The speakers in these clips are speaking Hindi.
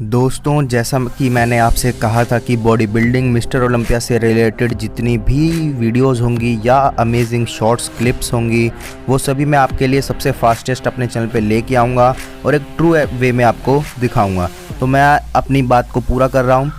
दोस्तों, जैसा कि मैंने आपसे कहा था कि बॉडी बिल्डिंग मिस्टर ओलंपिया से रिलेटेड जितनी भी वीडियोस होंगी या अमेजिंग शॉर्ट्स क्लिप्स होंगी वो सभी मैं आपके लिए सबसे फास्टेस्ट अपने चैनल पे लेके आऊँगा और एक ट्रू वे में आपको दिखाऊंगा। तो मैं अपनी बात को पूरा कर रहा हूँ।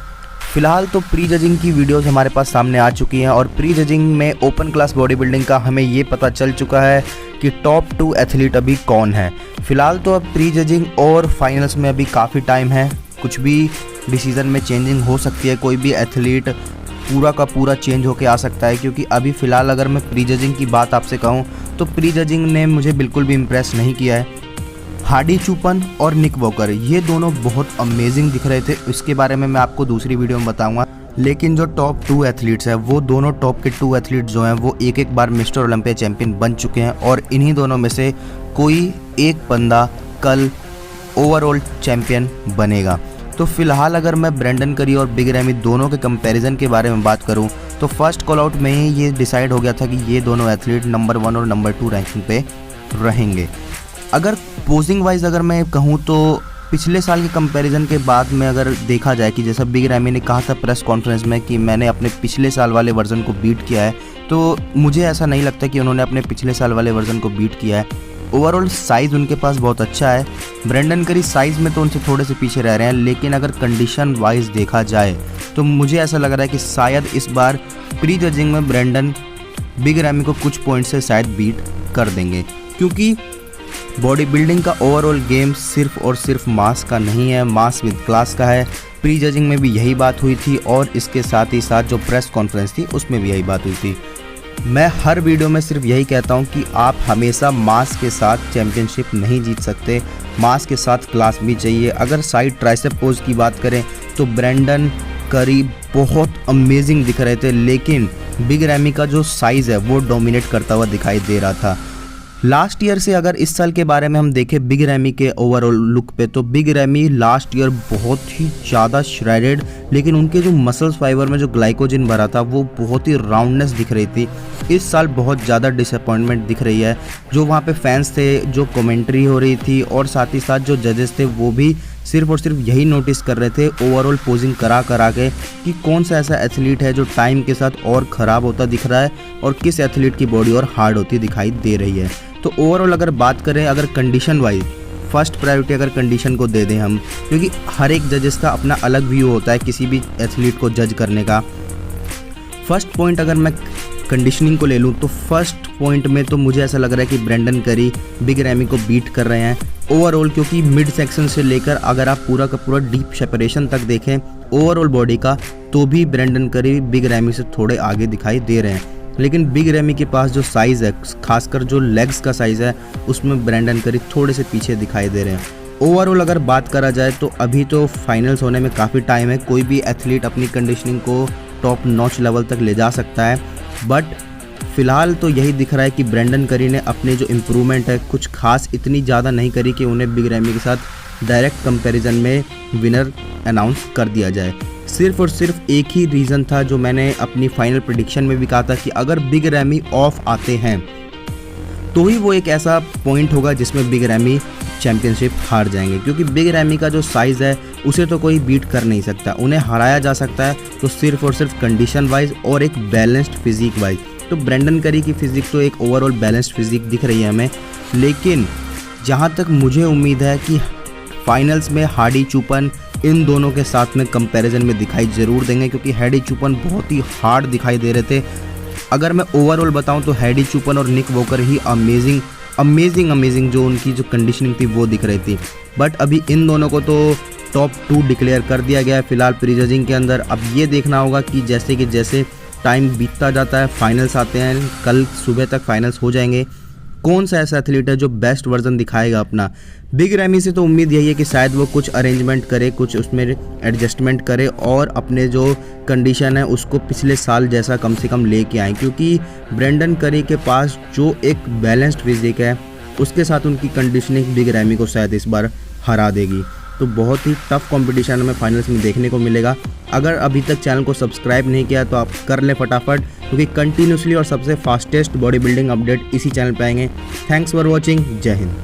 फ़िलहाल तो प्री जजिंग की वीडियोस हमारे पास सामने आ चुकी हैं और प्री जजिंग में ओपन क्लास बॉडी बिल्डिंग का हमें ये पता चल चुका है कि टॉप 2 एथलीट अभी कौन है। फ़िलहाल तो अब प्री जजिंग और फाइनल्स में अभी काफ़ी टाइम है, कुछ भी डिसीज़न में चेंजिंग हो सकती है, कोई भी एथलीट पूरा का पूरा चेंज होके आ सकता है। क्योंकि अभी फ़िलहाल अगर मैं प्री जजिंग की बात आपसे कहूँ तो प्री जजिंग ने मुझे बिल्कुल भी इम्प्रेस नहीं किया है। हार्डी चूपन और निक वॉकर ये दोनों बहुत अमेजिंग दिख रहे थे, इसके बारे में मैं आपको दूसरी वीडियो में बताऊंगा। लेकिन जो टॉप 2 एथलीट्स हैं वो दोनों टॉप के 2 एथलीट्स जो हैं वो एक बार मिस्टर ओलंपिया चैंपियन बन चुके हैं और इन्हीं दोनों में से कोई एक बंदा कल ओवरऑल चैंपियन बनेगा। तो फिलहाल अगर मैं ब्रेंडन करी और बिग रैमी दोनों के कंपैरिजन के बारे में बात करूं तो फर्स्ट कॉल आउट में ही ये डिसाइड हो गया था कि ये दोनों एथलीट नंबर 1 और नंबर 2 रैंकिंग पे रहेंगे। अगर पोजिंग वाइज अगर मैं कहूँ तो पिछले साल के कंपैरिजन के बाद में अगर देखा जाए कि जैसा बिग रैमी ने कहा था प्रेस कॉन्फ्रेंस में कि मैंने अपने पिछले साल वाले वर्जन को बीट किया है, तो मुझे ऐसा नहीं लगता कि उन्होंने अपने पिछले साल वाले वर्जन को बीट किया है। ओवरऑल साइज़ उनके पास बहुत अच्छा है। ब्रेंडन करी साइज़ में तो उनसे थोड़े से पीछे रह रहे हैं, लेकिन अगर कंडीशन वाइज देखा जाए तो मुझे ऐसा लग रहा है कि शायद इस बार प्री जजिंग में ब्रेंडन बिग रैमी को कुछ पॉइंट से शायद बीट कर देंगे। क्योंकि बॉडी बिल्डिंग का ओवरऑल गेम सिर्फ और सिर्फ मास का नहीं है, मास विद क्लास का है। प्री जजिंग में भी यही बात हुई थी और इसके साथ ही साथ जो प्रेस कॉन्फ्रेंस थी उसमें भी यही बात हुई थी। मैं हर वीडियो में सिर्फ यही कहता हूं कि आप हमेशा मास के साथ चैंपियनशिप नहीं जीत सकते, मास के साथ क्लास भी चाहिए। अगर साइड ट्राइसेप पोज की बात करें तो ब्रेंडन करी बहुत अमेजिंग दिख रहे थे, लेकिन बिग रैमी का जो साइज़ है वो डोमिनेट करता हुआ दिखाई दे रहा था। लास्ट ईयर से अगर इस साल के बारे में हम देखें बिग रैमी के ओवरऑल लुक पे तो बिग रैमी लास्ट ईयर बहुत ही ज़्यादा श्रेडेड, लेकिन उनके जो मसल्स फाइबर में जो ग्लाइकोजन भरा था वो बहुत ही राउंडनेस दिख रही थी। इस साल बहुत ज़्यादा डिसअपॉइंटमेंट दिख रही है। जो वहाँ पे फैंस थे, जो कमेंट्री हो रही थी और साथ ही साथ जो जजेस थे वो भी सिर्फ और सिर्फ यही नोटिस कर रहे थे ओवरऑल पोजिंग करा के कि कौन सा ऐसा एथलीट है जो टाइम के साथ और ख़राब होता दिख रहा है और किस एथलीट की बॉडी और हार्ड होती दिखाई दे रही है। तो ओवरऑल अगर बात करें, अगर कंडीशन वाइज फर्स्ट प्रायोरिटी अगर कंडीशन को दे दें हम, क्योंकि हर एक जजेस का अपना अलग व्यू होता है किसी भी एथलीट को जज करने का। फर्स्ट पॉइंट अगर मैं कंडीशनिंग को ले लूँ तो फर्स्ट पॉइंट में तो मुझे ऐसा लग रहा है कि ब्रेंडन करी बिग रैमी को बीट कर रहे हैं ओवरऑल, क्योंकि मिड सेक्शन से लेकर अगर आप पूरा का पूरा डीप सेपरेशन तक देखें ओवरऑल बॉडी का तो भी ब्रेंडन करी बिग रैमी से थोड़े आगे दिखाई दे रहे हैं। लेकिन बिग रैमी के पास जो साइज़ है, खासकर जो लेग्स का साइज़ है, उसमें ब्रेंडन करी थोड़े से पीछे दिखाई दे रहे हैं। ओवरऑल अगर बात करा जाए तो अभी तो फाइनल्स होने में काफ़ी टाइम है, कोई भी एथलीट अपनी कंडीशनिंग को टॉप नॉच लेवल तक ले जा सकता है। बट फ़िलहाल तो यही दिख रहा है कि ब्रेंडन करी ने अपने जो इम्प्रूवमेंट है कुछ खास इतनी ज़्यादा नहीं करी कि उन्हें बिग रैमी के साथ डायरेक्ट कंपैरिजन में विनर अनाउंस कर दिया जाए। सिर्फ और सिर्फ एक ही रीज़न था जो मैंने अपनी फाइनल प्रेडिक्शन में भी कहा था कि अगर बिग रैमी ऑफ आते हैं तो ही वो एक ऐसा पॉइंट होगा जिसमें बिग रैमी चैंपियनशिप हार जाएंगे। क्योंकि बिग रैमी का जो साइज़ है उसे तो कोई बीट कर नहीं सकता, उन्हें हराया जा सकता है तो सिर्फ और सिर्फ कंडीशन वाइज और एक बैलेंस्ड फिजिक वाइज। तो ब्रेंडन करी की फिजिक तो एक ओवरऑल बैलेंस्ड फिजिक दिख रही है हमें, लेकिन जहाँ तक मुझे उम्मीद है कि फाइनल्स में हार्डी चूपन इन दोनों के साथ में कंपैरिजन में दिखाई ज़रूर देंगे, क्योंकि हार्डी चूपन बहुत ही हार्ड दिखाई दे रहे थे। अगर मैं ओवरऑल बताऊं तो हार्डी चूपन और निक वॉकर ही अमेजिंग जो उनकी जो कंडीशनिंग थी वो दिख रही थी। बट अभी इन दोनों को तो टॉप 2 डिक्लेयर कर दिया गया है फिलहाल प्री जजिंग के अंदर। अब ये देखना होगा कि जैसे टाइम बीतता जाता है, फाइनल्स आते हैं, कल सुबह तक फाइनल्स हो जाएंगे, कौन सा ऐसा एथलीट है जो बेस्ट वर्जन दिखाएगा अपना। बिग रैमी से तो उम्मीद यही है कि शायद वो कुछ अरेंजमेंट करे, कुछ उसमें एडजस्टमेंट करे और अपने जो कंडीशन है उसको पिछले साल जैसा कम से कम लेके आए। क्योंकि ब्रेंडन करी के पास जो एक बैलेंस्ड फिजिक है उसके साथ उनकी कंडीशनिंग बिग रैमी को शायद इस बार हरा देगी। तो बहुत ही टफ कंपटीशन हमें फाइनल्स में देखने को मिलेगा। अगर अभी तक चैनल को सब्सक्राइब नहीं किया तो आप कर लें फटाफट, क्योंकि कंटिन्यूसली और सबसे फास्टेस्ट बॉडी बिल्डिंग अपडेट इसी चैनल पे आएंगे। Thanks for watching. जय हिंद।